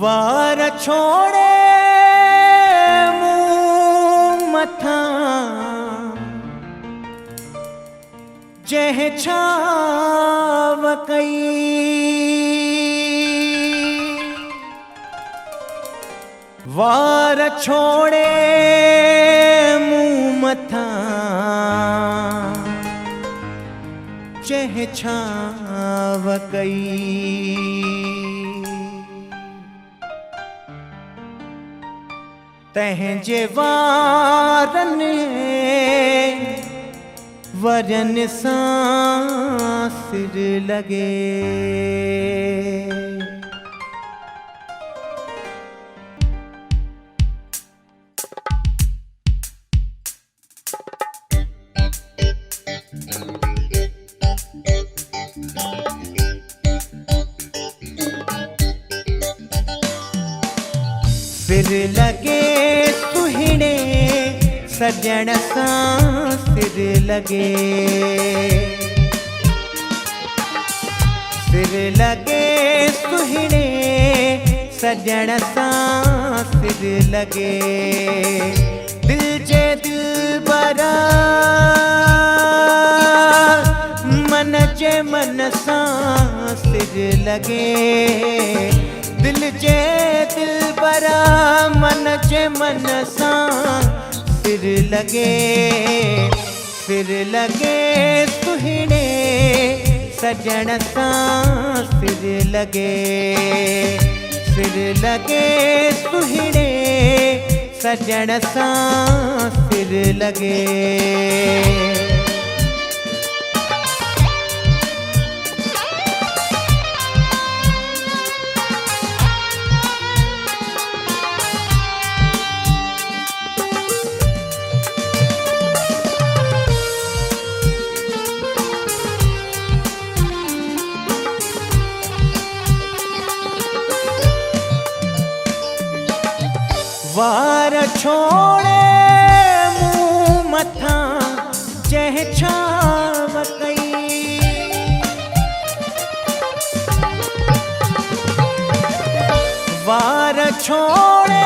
वार छोड़े मुँह मथा जह छाव कई वार छोड़े मुँह मथा जह छाव कई तहजे वारन वरन सांसिर लगे सिर लगे सुहिणे सजन सां सिर लगे सिर लगे सुहिणे सजन सां सिर लगे दिल जे दिल बरा मन जे मन सां सिर लगे दिल जे दिल बरा मन जे मन सां सिर लगे सुहिणे सजन सां सिर लगे सुहिणे सजन सां सिर लगे वार छोड़े मुँह मथा जह छाव कई वार छोड़े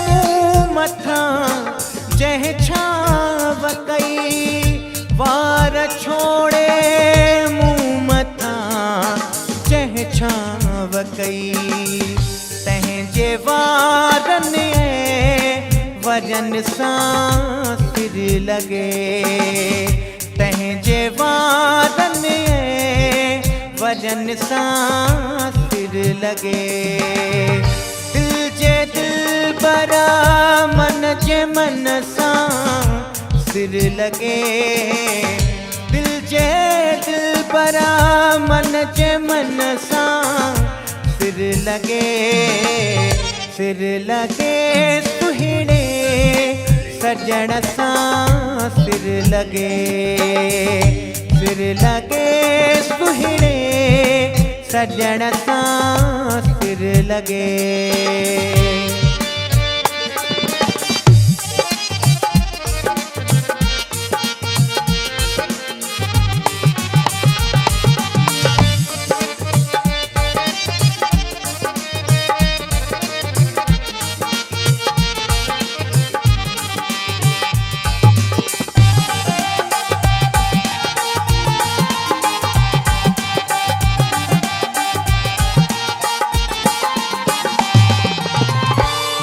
मुँह मथा जह छाव कई वार छोड़े मुँह मथा जह छाव कई तहजे वारन वरन सां सिर लगे तहजे वारन वरन सां सिर लगे दिल जे दिल बरा मन जे मन सां सिर लगे दिल जे दिल बरा मन जे मन सां सिर लगे सुहिणे सजन सां सिर लगे सुहिणे सजन सां सिर लगे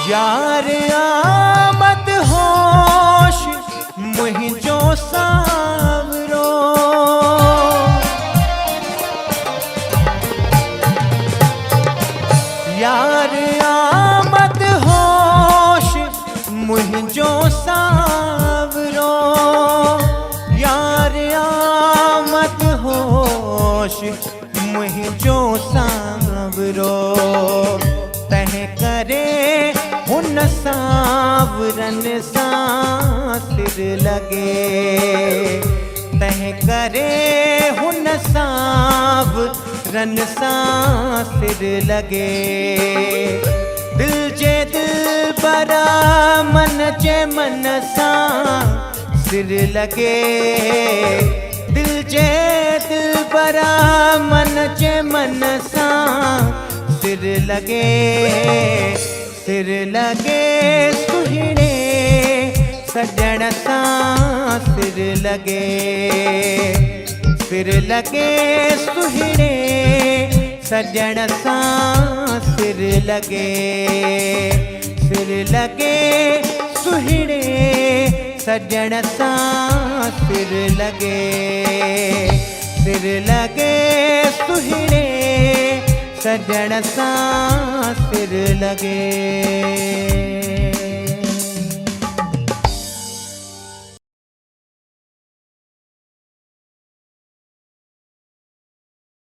यार आमद होश मुहिंजो सावरो यार आमद होश मुहिंजो सावरो यार आमद होश मुहिंजो सावरो तह करे हुन सावरन सां सिर लगे तह करे हुन सावरन सां सिर लगे दिल जे दिल बरा मन जे मन सां सिर लगे दिल जे दिल बरा मन जे मन सा सिर लगे सुहिणे सजण सा सिर लगे सुहिणे सजण सा सिर लगे सुहिणे सजण सा सिर लगे सुहिणे सजण सा सिर लगे।